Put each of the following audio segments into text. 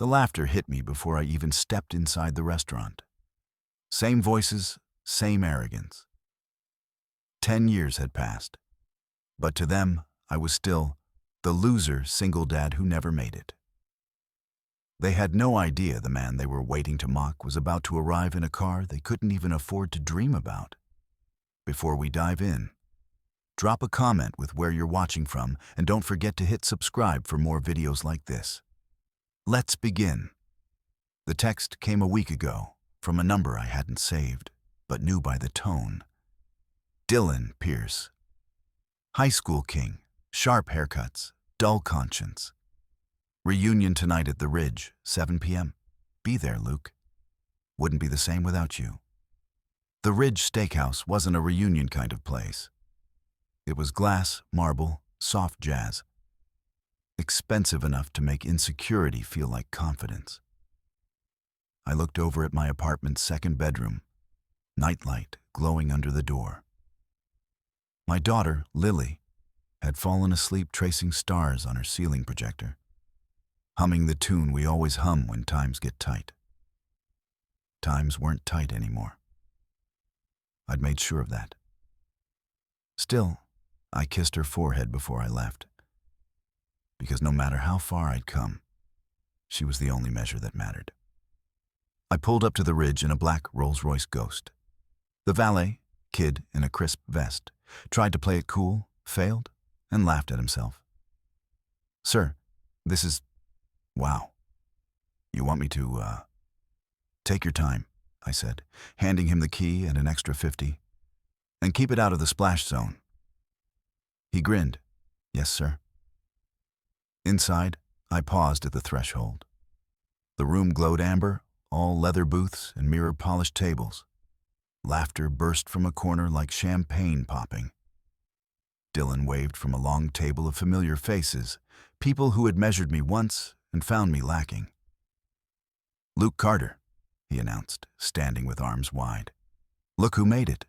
The laughter hit me before I even stepped inside the restaurant. Same voices, same arrogance. 10 years had passed, but to them, I was still the loser single dad who never made it. They had no idea the man they were waiting to mock was about to arrive in a car they couldn't even afford to dream about. Before we dive in, drop a comment with where you're watching from, and don't forget to hit subscribe for more videos like this. Let's begin. The text came a week ago from a number I hadn't saved, but knew by the tone. Dylan Pierce. High school king, sharp haircuts, dull conscience. Reunion tonight at the Ridge, 7 p.m. Be there, Luke. Wouldn't be the same without you. The Ridge Steakhouse wasn't a reunion kind of place. It was glass, marble, soft jazz. Expensive enough to make insecurity feel like confidence. I looked over at my apartment's second bedroom, nightlight glowing under the door. My daughter, Lily, had fallen asleep tracing stars on her ceiling projector, humming the tune we always hum when times get tight. Times weren't tight anymore. I'd made sure of that. Still, I kissed her forehead before I left, because no matter how far I'd come, she was the only measure that mattered. I pulled up to the Ridge in a black Rolls-Royce Ghost. The valet, kid in a crisp vest, tried to play it cool, failed, and laughed at himself. "Sir, this is... wow. You want me to, Take your time," I said, handing him the key and an extra 50. "And keep it out of the splash zone." He grinned. "Yes, sir." Inside, I paused at the threshold. The room glowed amber, all leather booths and mirror-polished tables. Laughter burst from a corner like champagne popping. Dylan waved from a long table of familiar faces, people who had measured me once and found me lacking. "Luke Carter," he announced, standing with arms wide. "Look who made it."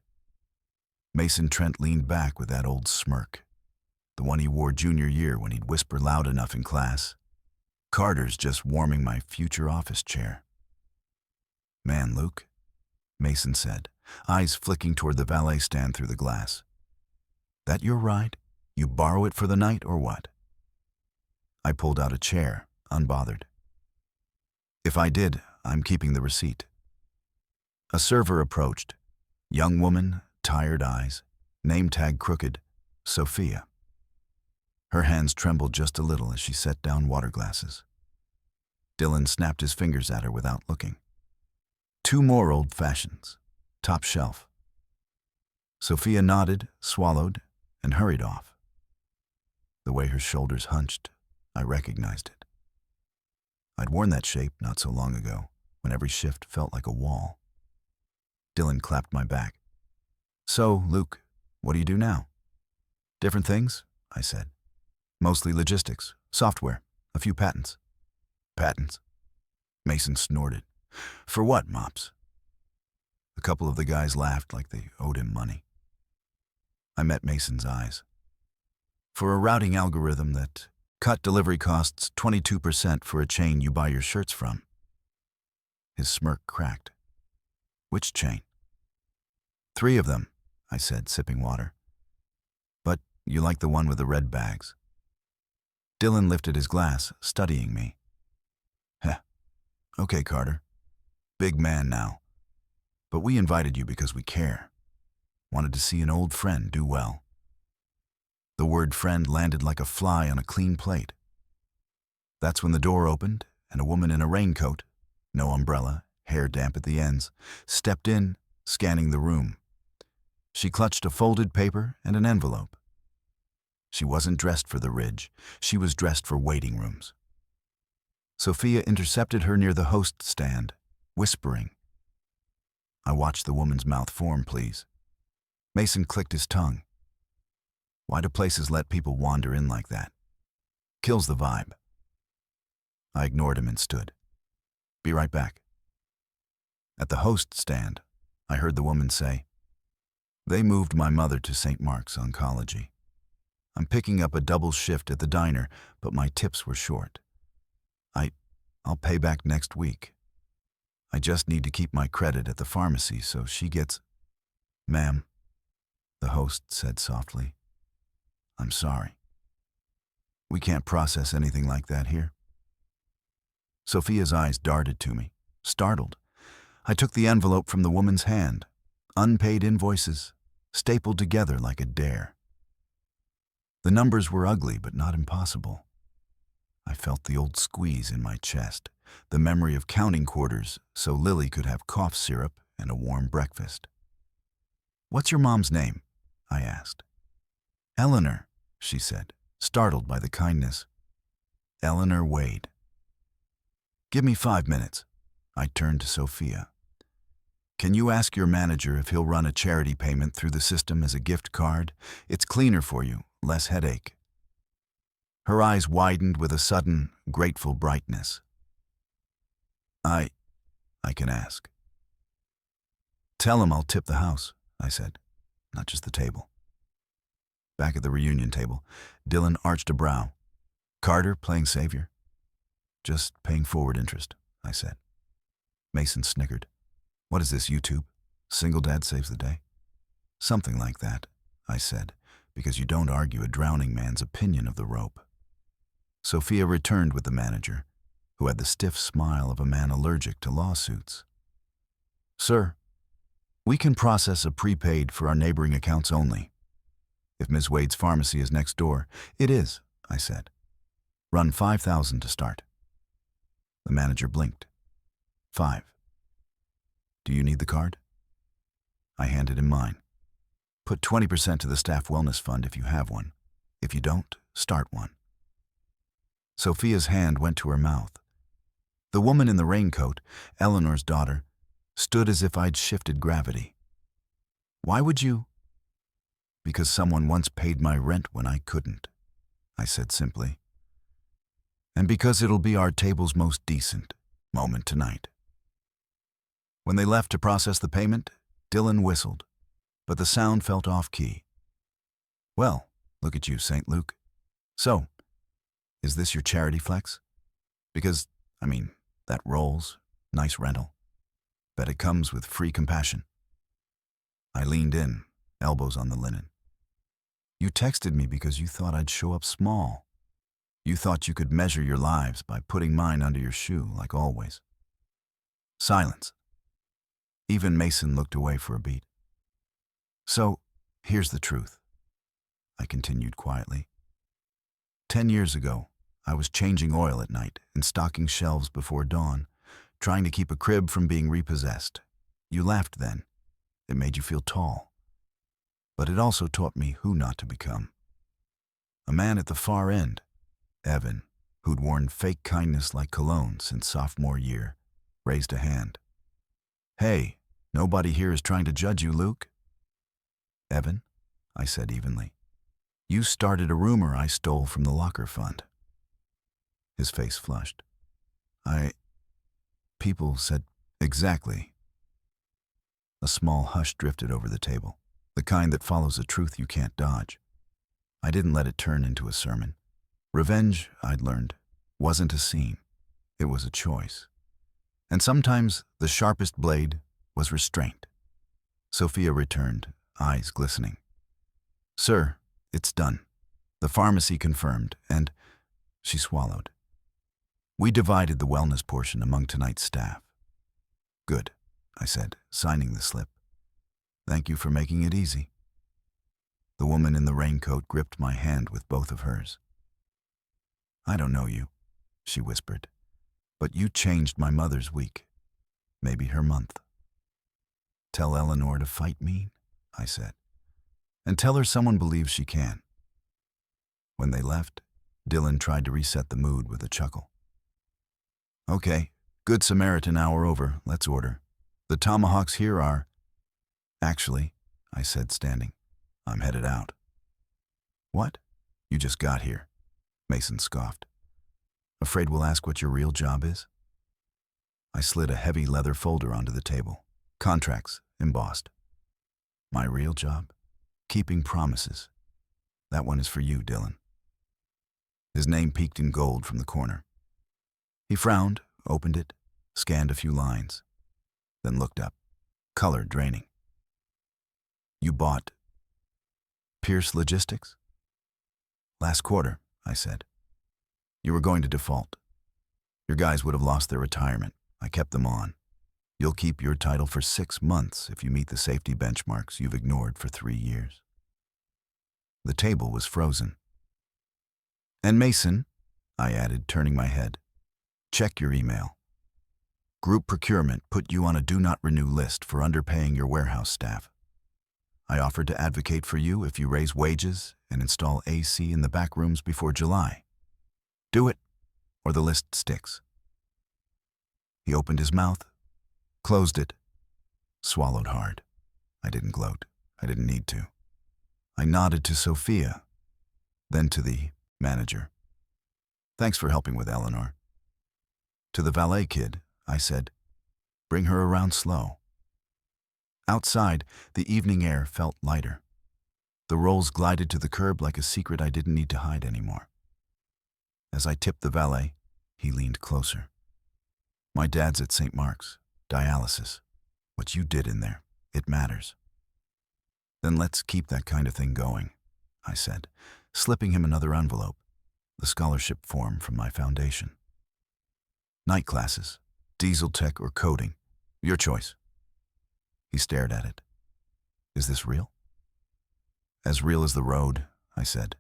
Mason Trent leaned back with that old smirk, the one he wore junior year when he'd whisper loud enough in class. "Carter's just warming my future office chair." "Man, Luke," Mason said, eyes flicking toward the valet stand through the glass. "That your ride? You borrow it for the night or what?" I pulled out a chair, unbothered. "If I did, I'm keeping the receipt." A server approached. Young woman, tired eyes, name tag crooked, Sophia. Her hands trembled just a little as she set down water glasses. Dylan snapped his fingers at her without looking. 2 more old fashions, top shelf. Sophia nodded, swallowed, and hurried off. The way her shoulders hunched, I recognized it. I'd worn that shape not so long ago, when every shift felt like a wall. Dylan clapped my back. "So, Luke, what do you do now?" "Different things," I said. "Mostly logistics, software, a few patents." "Patents?" Mason snorted. "For what, Mops?" A couple of the guys laughed like they owed him money. I met Mason's eyes. "For a routing algorithm that cut delivery costs 22% for a chain you buy your shirts from." His smirk cracked. "Which chain?" "3 of them," I said, sipping water. "But you like the one with the red bags." Dylan lifted his glass, studying me. "Heh. Okay, Carter. Big man now. But we invited you because we care. Wanted to see an old friend do well." The word friend landed like a fly on a clean plate. That's when the door opened and a woman in a raincoat, no umbrella, hair damp at the ends, stepped in, scanning the room. She clutched a folded paper and an envelope. She wasn't dressed for the Ridge. She was dressed for waiting rooms. Sophia intercepted her near the host stand, whispering. I watched the woman's mouth form, please. Mason clicked his tongue. Why do places let people wander in like that? Kills the vibe. I ignored him and stood. Be right back. At the host stand, I heard the woman say, They moved my mother to St. Mark's Oncology. I'm picking up a double shift at the diner, but my tips were short. I'll pay back next week. I just need to keep my credit at the pharmacy so she gets—" "Ma'am," the host said softly, "I'm sorry. We can't process anything like that here." Sophia's eyes darted to me, startled. I took the envelope from the woman's hand. Unpaid invoices, stapled together like a dare. The numbers were ugly, but not impossible. I felt the old squeeze in my chest, the memory of counting quarters so Lily could have cough syrup and a warm breakfast. "What's your mom's name?" I asked. "Eleanor," she said, startled by the kindness. "Eleanor Wade." "Give me 5 minutes." I turned to Sophia. "Can you ask your manager if he'll run a charity payment through the system as a gift card? It's cleaner for you, less headache." Her eyes widened with a sudden, grateful brightness. I can ask." "Tell him I'll tip the house," I said, "not just the table." Back at the reunion table, Dylan arched a brow. "Carter playing savior?" "Just paying forward interest," I said. Mason snickered. "What is this, YouTube? Single dad saves the day?" "Something like that," I said, because you don't argue a drowning man's opinion of the rope. Sophia returned with the manager, who had the stiff smile of a man allergic to lawsuits. "Sir, we can process a prepaid for our neighboring accounts only. If Ms. Wade's pharmacy is next door—" "It is," I said. "Run 5,000 to start." The manager blinked. 5. "Do you need the card?" I handed him mine. "Put 20% to the staff wellness fund if you have one. If you don't, start one." Sophia's hand went to her mouth. The woman in the raincoat, Eleanor's daughter, stood as if I'd shifted gravity. "Why would you—" "Because someone once paid my rent when I couldn't," I said simply. "And because it'll be our table's most decent moment tonight." When they left to process the payment, Dylan whistled, but the sound felt off-key. "Well, look at you, St. Luke. So, is this your charity flex? Because, that Rolls, nice rental. Bet it comes with free compassion." I leaned in, elbows on the linen. "You texted me because you thought I'd show up small. You thought you could measure your lives by putting mine under your shoe, like always." Silence. Even Mason looked away for a beat. "So, here's the truth," I continued quietly. 10 years ago, I was changing oil at night and stocking shelves before dawn, trying to keep a crib from being repossessed. You laughed then. It made you feel tall. But it also taught me who not to become. A man at the far end, Evan, who'd worn fake kindness like cologne since sophomore year, raised a hand. "Hey, nobody here is trying to judge you, Luke." "Evan," I said evenly, "you started a rumor I stole from the locker fund." His face flushed. People said, "Exactly." A small hush drifted over the table, the kind that follows a truth you can't dodge. I didn't let it turn into a sermon. Revenge, I'd learned, wasn't a scene. It was a choice. And sometimes the sharpest blade was restraint. Sophia returned, eyes glistening. "Sir, it's done. The pharmacy confirmed, and—" She swallowed. "We divided the wellness portion among tonight's staff." "Good," I said, signing the slip. "Thank you for making it easy." The woman in the raincoat gripped my hand with both of hers. "I don't know you," she whispered, "but you changed my mother's week, maybe her month." "Tell Eleanor to fight me," I said, "and tell her someone believes she can." When they left, Dylan tried to reset the mood with a chuckle. "Okay, Good Samaritan hour over, let's order. The tomahawks here are—" "Actually," I said, standing, "I'm headed out." "What? You just got here," Mason scoffed. "Afraid we'll ask what your real job is?" I slid a heavy leather folder onto the table. Contracts, embossed. "My real job? Keeping promises. That one is for you, Dylan." His name peeked in gold from the corner. He frowned, opened it, scanned a few lines, then looked up, color draining. You bought Pierce Logistics? Last quarter, I said. You were going to default. Your guys would have lost their retirement. I kept them on. You'll keep your title for 6 months if you meet the safety benchmarks you've ignored for 3 years. The table was frozen. And Mason, I added, turning my head, check your email. Group procurement put you on a do not renew list for underpaying your warehouse staff. I offered to advocate for you if you raise wages and install AC in the back rooms before July. Do it, or the list sticks. He opened his mouth, closed it, swallowed hard. I didn't gloat. I didn't need to. I nodded to Sophia, then to the manager. Thanks for helping with Eleanor. To the valet kid, I said, bring her around slow. Outside, the evening air felt lighter. The rolls glided to the curb like a secret I didn't need to hide anymore. As I tipped the valet, he leaned closer. My dad's at St. Mark's, dialysis. What you did in there, it matters. Then let's keep that kind of thing going, I said, slipping him another envelope, the scholarship form from my foundation. Night classes, diesel tech or coding, your choice. He stared at it. Is this real? As real as the road, I said,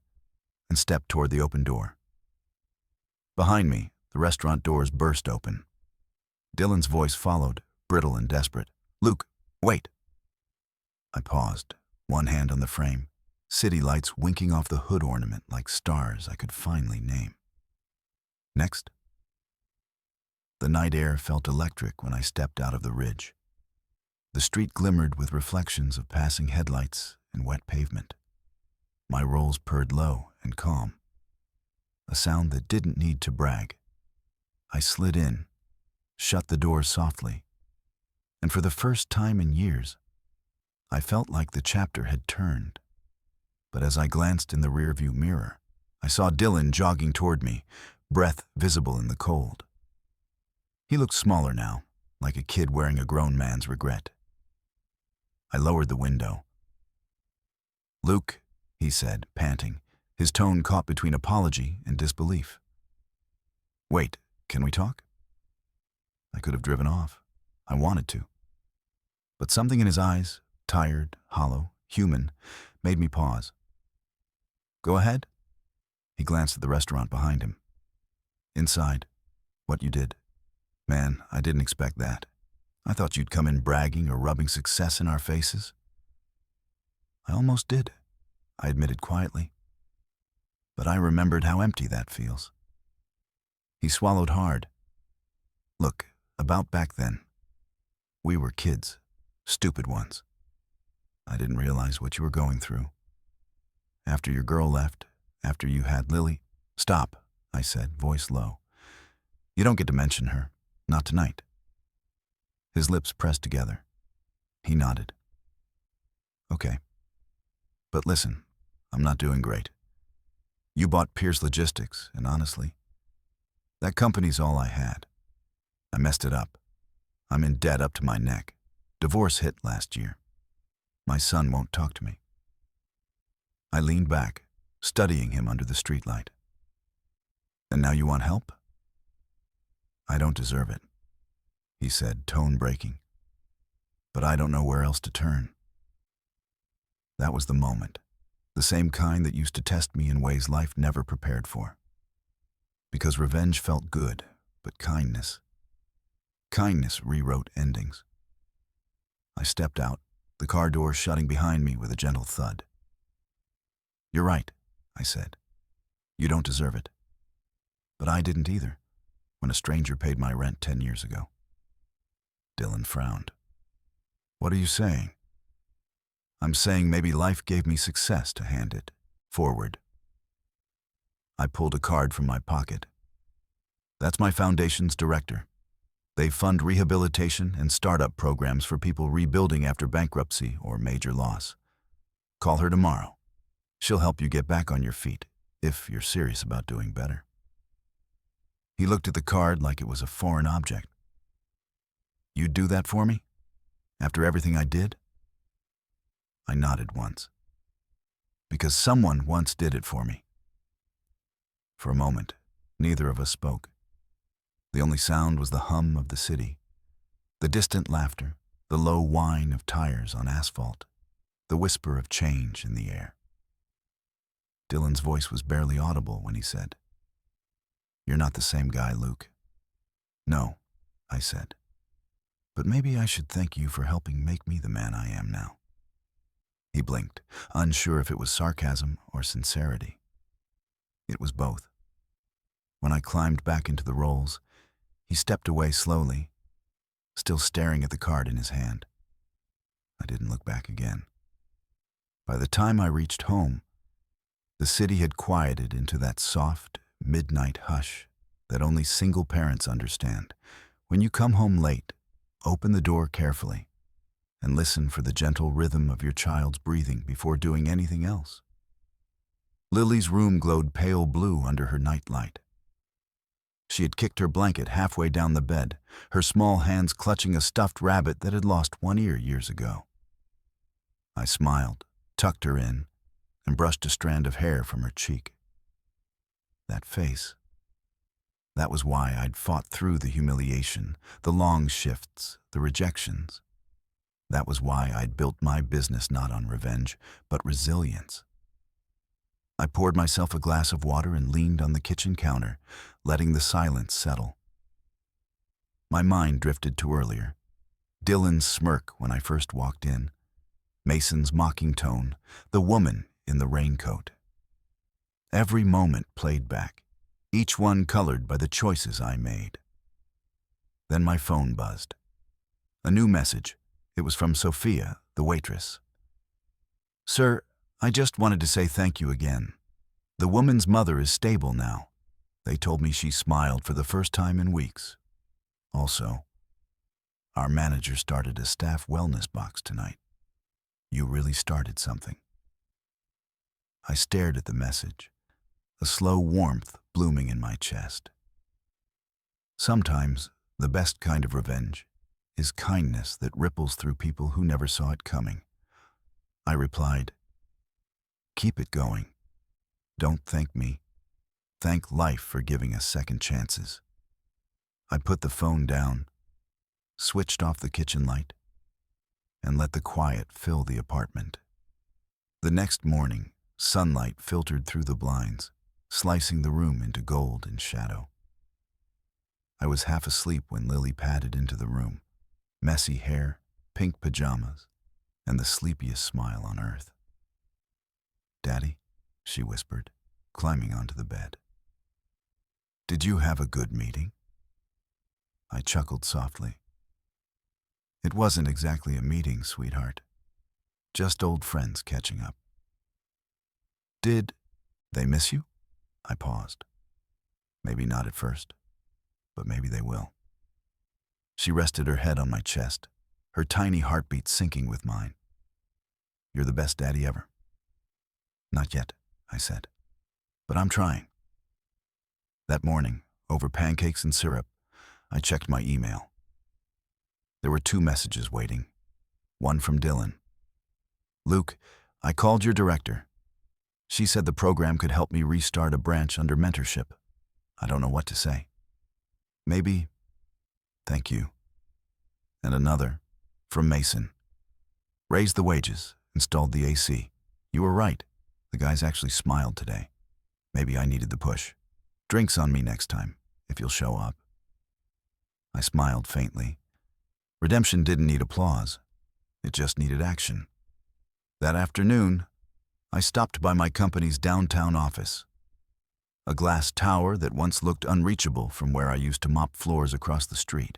and stepped toward the open door. Behind me, the restaurant doors burst open. Dylan's voice followed, brittle and desperate. Luke, wait. I paused, one hand on the frame, city lights winking off the hood ornament like stars I could finally name. Next. The night air felt electric when I stepped out of the ridge. The street glimmered with reflections of passing headlights and wet pavement. My rolls purred low and calm, a sound that didn't need to brag. I slid in, shut the door softly, and for the first time in years, I felt like the chapter had turned. But as I glanced in the rearview mirror, I saw Dylan jogging toward me, breath visible in the cold. He looked smaller now, like a kid wearing a grown man's regret. I lowered the window. Luke, he said, panting, his tone caught between apology and disbelief. Wait, can we talk? I could have driven off. I wanted to. But something in his eyes, tired, hollow, human, made me pause. Go ahead. He glanced at the restaurant behind him. Inside, what you did. Man, I didn't expect that. I thought you'd come in bragging or rubbing success in our faces. I almost did, I admitted quietly. But I remembered how empty that feels. He swallowed hard. Look, about back then. We were kids, stupid ones. I didn't realize what you were going through. After your girl left, after you had Lily. Stop, I said, voice low. You don't get to mention her, not tonight. His lips pressed together. He nodded. Okay. But listen, I'm not doing great. You bought Pierce Logistics, and honestly, that company's all I had. I messed it up. I'm in debt up to my neck. Divorce hit last year. My son won't talk to me. I leaned back, studying him under the streetlight. And now you want help? I don't deserve it, he said, tone breaking. But I don't know where else to turn. That was the moment, the same kind that used to test me in ways life never prepared for. Because revenge felt good, but kindness rewrote endings. I stepped out, the car door shutting behind me with a gentle thud. You're right, I said. You don't deserve it. But I didn't either, when a stranger paid my rent 10 years ago. Dylan frowned. What are you saying? I'm saying maybe life gave me success to hand it forward. I pulled a card from my pocket. That's my foundation's director. They fund rehabilitation and startup programs for people rebuilding after bankruptcy or major loss. Call her tomorrow. She'll help you get back on your feet, if you're serious about doing better. He looked at the card like it was a foreign object. "You'd do that for me? After everything I did?" I nodded once. "Because someone once did it for me." For a moment, neither of us spoke. The only sound was the hum of the city, the distant laughter, the low whine of tires on asphalt, the whisper of change in the air. Dylan's voice was barely audible when he said, "You're not the same guy, Luke." "No," I said. "But maybe I should thank you for helping make me the man I am now." He blinked, unsure if it was sarcasm or sincerity. It was both. When I climbed back into the Rolls, he stepped away slowly, still staring at the card in his hand. I didn't look back again. By the time I reached home, the city had quieted into that soft, midnight hush that only single parents understand. When you come home late, open the door carefully and listen for the gentle rhythm of your child's breathing before doing anything else. Lily's room glowed pale blue under her nightlight. She had kicked her blanket halfway down the bed, her small hands clutching a stuffed rabbit that had lost one ear years ago. I smiled, tucked her in, and brushed a strand of hair from her cheek. That face. That was why I'd fought through the humiliation, the long shifts, the rejections. That was why I'd built my business not on revenge, but resilience. I poured myself a glass of water and leaned on the kitchen counter, letting the silence settle. My mind drifted to earlier. Dylan's smirk when I first walked in, Mason's mocking tone, the woman in the raincoat. Every moment played back, each one colored by the choices I made. Then my phone buzzed. A new message. It was from Sophia, the waitress. "Sir, I just wanted to say thank you again. The woman's mother is stable now. They told me she smiled for the first time in weeks. Also, our manager started a staff wellness box tonight. You really started something." I stared at the message, a slow warmth blooming in my chest. Sometimes the best kind of revenge is kindness that ripples through people who never saw it coming. I replied, "Keep it going. Don't thank me. Thank life for giving us second chances." I put the phone down, switched off the kitchen light, and let the quiet fill the apartment. The next morning, sunlight filtered through the blinds, slicing the room into gold and shadow. I was half asleep when Lily padded into the room, messy hair, pink pajamas, and the sleepiest smile on earth. "Daddy," she whispered, climbing onto the bed. "Did you have a good meeting?" I chuckled softly. "It wasn't exactly a meeting, sweetheart. Just old friends catching up." "Did they miss you?" I paused. Maybe not at first, but maybe they will. She rested her head on my chest, her tiny heartbeat syncing with mine. "You're the best daddy ever." "Not yet," I said, "but I'm trying." That morning, over pancakes and syrup, I checked my email. There were 2 messages waiting, one from Dylan. "Luke, I called your director. She said the program could help me restart a branch under mentorship. I don't know what to say. Maybe, thank you." And another, from Mason. "Raised the wages, installed the AC. You were right. The guys actually smiled today. Maybe I needed the push. Drinks on me next time, if you'll show up." I smiled faintly. Redemption didn't need applause. It just needed action. That afternoon, I stopped by my company's downtown office. A glass tower that once looked unreachable from where I used to mop floors across the street.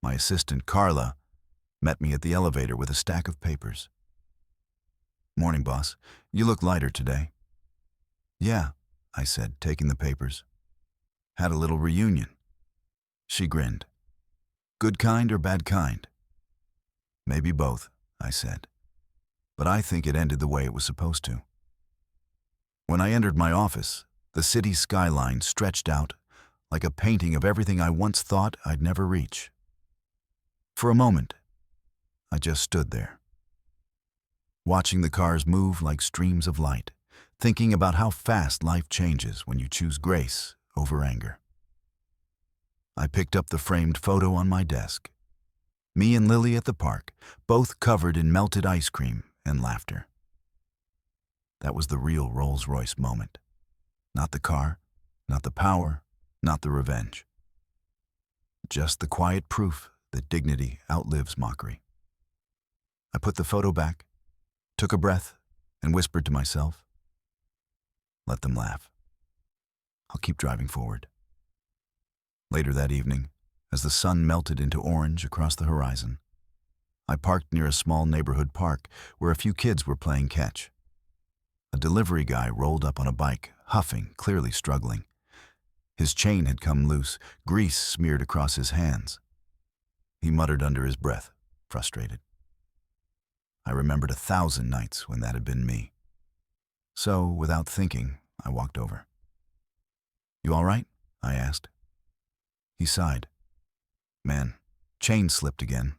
My assistant, Carla, met me at the elevator with a stack of papers. "Morning, boss. You look lighter today." "Yeah," I said, taking the papers. "Had a little reunion." She grinned. "Good kind or bad kind?" "Maybe both," I said. "But I think it ended the way it was supposed to." When I entered my office, the city skyline stretched out, like a painting of everything I once thought I'd never reach. For a moment, I just stood there, watching the cars move like streams of light, thinking about how fast life changes when you choose grace over anger. I picked up the framed photo on my desk. Me and Lily at the park, both covered in melted ice cream and laughter. That was the real Rolls-Royce moment. Not the car, not the power, not the revenge. Just the quiet proof that dignity outlives mockery. I put the photo back, took a breath, and whispered to myself, let them laugh. I'll keep driving forward. Later that evening, as the sun melted into orange across the horizon, I parked near a small neighborhood park where a few kids were playing catch. A delivery guy rolled up on a bike, huffing, clearly struggling. His chain had come loose, grease smeared across his hands. He muttered under his breath, frustrated. I remembered 1,000 nights when that had been me. So, without thinking, I walked over. "You all right?" I asked. He sighed. "Man, chain slipped again.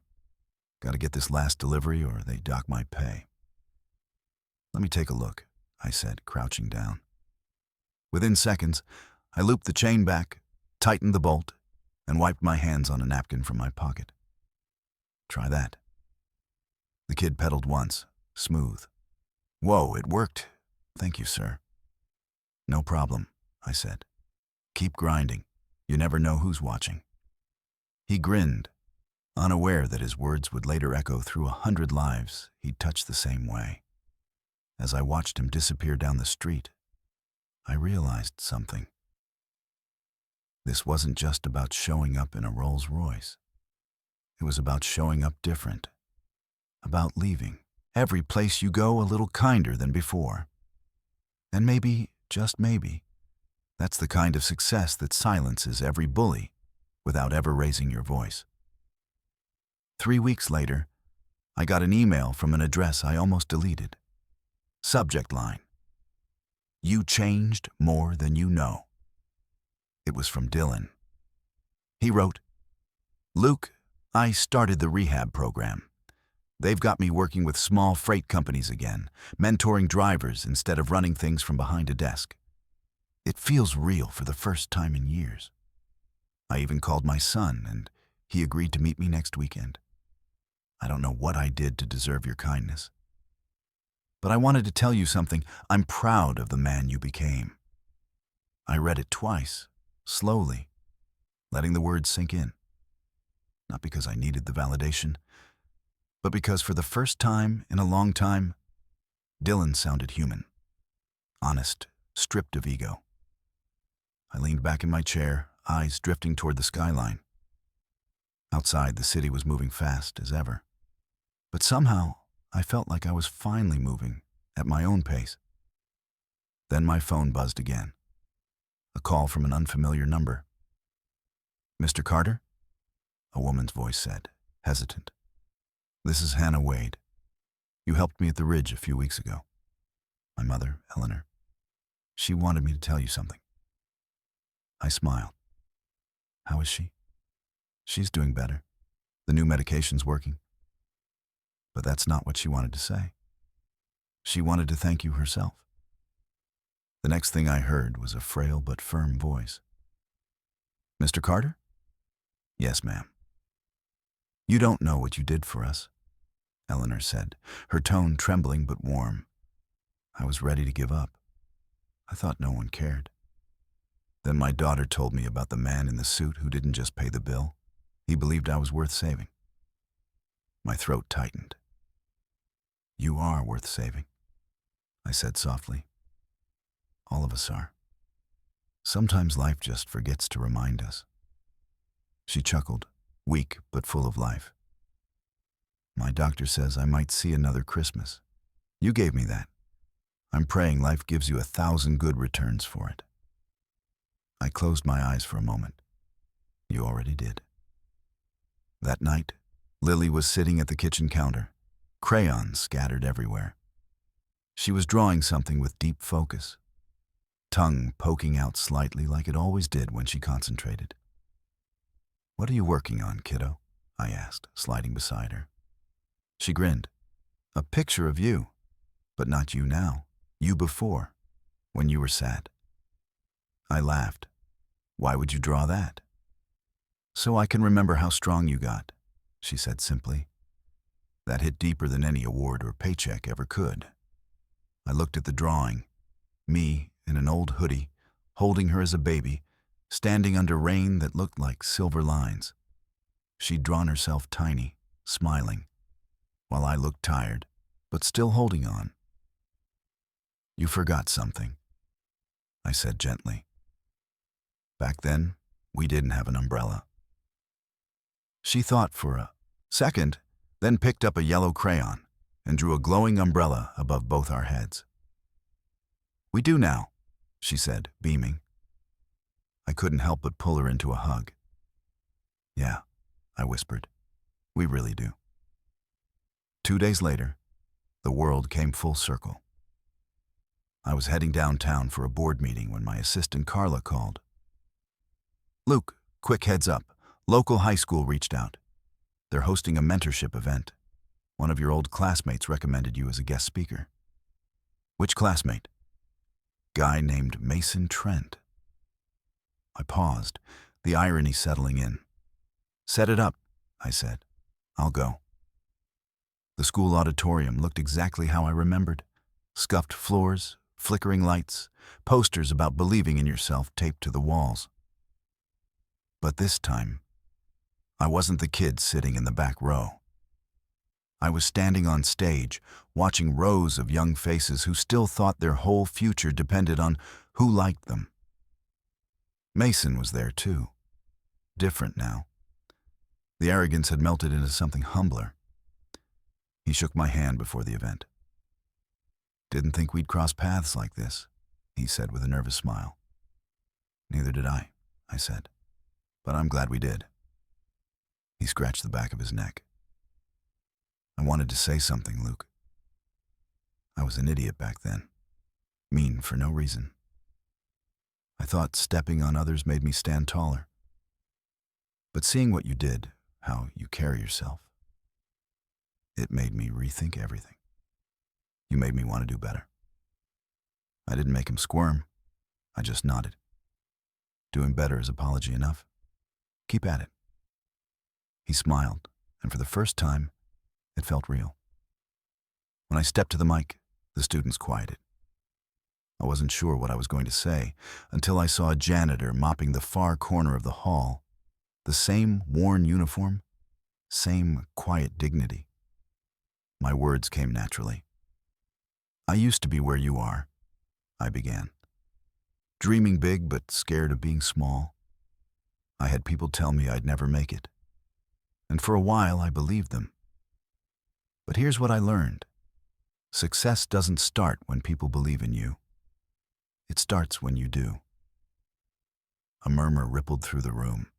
Gotta get this last delivery or they dock my pay." "Let me take a look," I said, crouching down. Within seconds, I looped the chain back, tightened the bolt, and wiped my hands on a napkin from my pocket. "Try that." The kid pedaled once, smooth. "Whoa, it worked. Thank you, sir." "No problem," I said. "Keep grinding. You never know who's watching." He grinned, unaware that his words would later echo through 100 lives he'd touched the same way. As I watched him disappear down the street, I realized something. This wasn't just about showing up in a Rolls-Royce. It was about showing up different. About leaving every place you go a little kinder than before. And maybe, just maybe, that's the kind of success that silences every bully without ever raising your voice. 3 weeks later, I got an email from an address I almost deleted. Subject line: "You changed more than you know." It was from Dylan. He wrote, "Luke, I started the rehab program. They've got me working with small freight companies again, mentoring drivers instead of running things from behind a desk. It feels real for the first time in years. I even called my son, and he agreed to meet me next weekend. I don't know what I did to deserve your kindness. But I wanted to tell you something. I'm proud of the man you became." I read it twice, slowly, letting the words sink in. Not because I needed the validation, but because for the first time in a long time, Dylan sounded human, honest, stripped of ego. I leaned back in my chair, eyes drifting toward the skyline. Outside, the city was moving fast as ever. But somehow, I felt like I was finally moving at my own pace. Then my phone buzzed again. A call from an unfamiliar number. "Mr. Carter?" a woman's voice said, hesitant. "This is Hannah Wade. You helped me at the Ridge a few weeks ago. My mother, Eleanor. She wanted me to tell you something." I smiled. "How is she?" "She's doing better. The new medication's working." But that's not what she wanted to say. She wanted to thank you herself. The next thing I heard was a frail but firm voice. "Mr. Carter?" "Yes, ma'am." "You don't know what you did for us," Eleanor said, her tone trembling but warm. I was ready to give up. I thought no one cared. Then my daughter told me about the man in the suit who didn't just pay the bill. He believed I was worth saving. My throat tightened. "You are worth saving," I said softly. "All of us are. Sometimes life just forgets to remind us." She chuckled, weak but full of life. "My doctor says I might see another Christmas. You gave me that. I'm praying life gives you 1,000 good returns for it." I closed my eyes for a moment. You already did. That night, Lily was sitting at the kitchen counter, crayons scattered everywhere. She was drawing something with deep focus. tongue poking out slightly like it always did when she concentrated. "What are you working on, kiddo?" I asked, sliding beside her. She grinned. "A picture of you, but not you now. You before, when you were sad." I laughed. "Why would you draw that?" "So I can remember how strong you got," she said simply. That hit deeper than any award or paycheck ever could. I looked at the drawing, me in an old hoodie, holding her as a baby, standing under rain that looked like silver lines. She'd drawn herself tiny, smiling, while I looked tired, but still holding on. "You forgot something," I said gently. Back then, we didn't have an umbrella. She thought for a second, then picked up a yellow crayon and drew a glowing umbrella above both our heads. "We do now," she said, beaming. I couldn't help but pull her into a hug. "Yeah," I whispered, "we really do." 2 days later, the world came full circle. I was heading downtown for a board meeting when my assistant Carla called. "Luke, quick heads up. Local high school reached out. They're hosting a mentorship event. One of your old classmates recommended you as a guest speaker." "Which classmate?" "Guy named Mason Trent." I paused, the irony settling in. "Set it up," I said. "I'll go." The school auditorium looked exactly how I remembered. Scuffed floors, flickering lights, posters about believing in yourself taped to the walls. But this time, I wasn't the kid sitting in the back row. I was standing on stage, watching rows of young faces who still thought their whole future depended on who liked them. Mason was there too. Different now. The arrogance had melted into something humbler. He shook my hand before the event. "Didn't think we'd cross paths like this," he said with a nervous smile. "Neither did I said. "But I'm glad we did." He scratched the back of his neck. "I wanted to say something, Luke. I was an idiot back then. Mean for no reason. I thought stepping on others made me stand taller. But seeing what you did, how you carry yourself, it made me rethink everything. You made me want to do better." I didn't make him squirm. I just nodded. "Doing better is apology enough. Keep at it." He smiled, and for the first time, it felt real. When I stepped to the mic, the students quieted. I wasn't sure what I was going to say until I saw a janitor mopping the far corner of the hall. The same worn uniform, same quiet dignity. My words came naturally. "I used to be where you are," I began. "Dreaming big but scared of being small. I had people tell me I'd never make it. And for a while I believed them. But here's what I learned. Success doesn't start when people believe in you. It starts when you do." A murmur rippled through the room.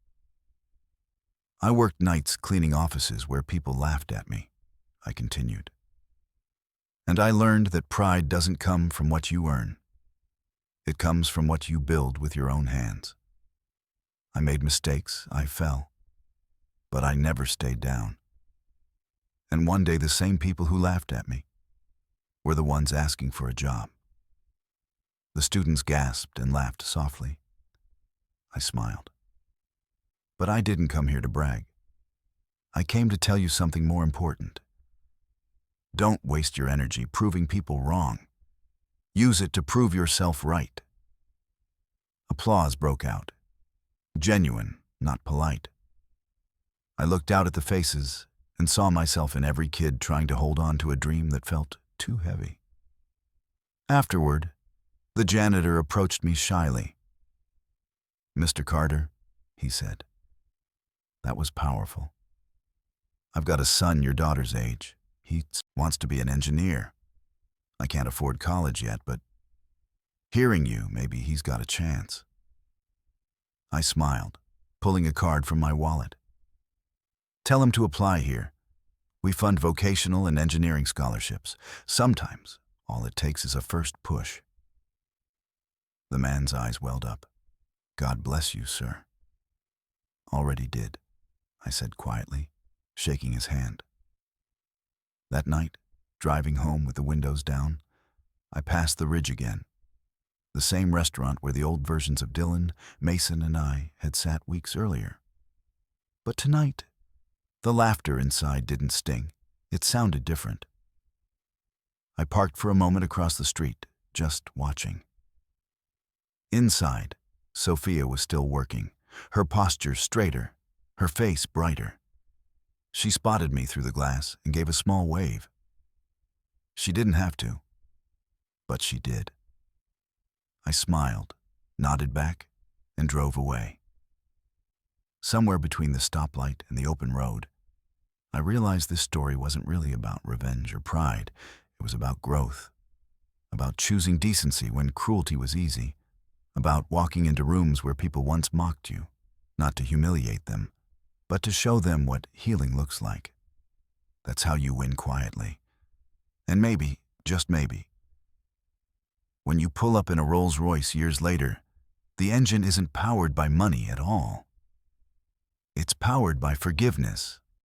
"I worked nights cleaning offices where people laughed at me," I continued. "And I learned that pride doesn't come from what you earn. It comes from what you build with your own hands. I made mistakes, I fell, but I never stayed down. And one day the same people who laughed at me were the ones asking for a job." The students gasped and laughed softly. I smiled. "But I didn't come here to brag. I came to tell you something more important. Don't waste your energy proving people wrong. Use it to prove yourself right." Applause broke out. Genuine, not polite. I looked out at the faces and saw myself in every kid trying to hold on to a dream that felt too heavy. Afterward, the janitor approached me shyly. "Mr. Carter," he said, "that was powerful. I've got a son your daughter's age. He wants to be an engineer. I can't afford college yet, but hearing you, maybe he's got a chance." I smiled, pulling a card from my wallet. "Tell him to apply here. We fund vocational and engineering scholarships. Sometimes all it takes is a first push." The man's eyes welled up. God bless you, sir. Already did, I said quietly, shaking his hand. That night, driving home with the windows down, I passed the ridge again, the same restaurant where the old versions of Dylan, Mason, and I had sat weeks earlier. But tonight, the laughter inside didn't sting. It sounded different. I parked for a moment across the street, just watching. Inside, Sophia was still working, her posture straighter, her face brighter. She spotted me through the glass and gave a small wave. She didn't have to, but she did. I smiled, nodded back, and drove away. Somewhere between the stoplight and the open road, I realized this story wasn't really about revenge or pride. It was about growth, about choosing decency when cruelty was easy, about walking into rooms where people once mocked you, not to humiliate them, but to show them what healing looks like. That's how you win quietly. And maybe, just maybe, when you pull up in a Rolls-Royce years later, the engine isn't powered by money at all. It's powered by forgiveness,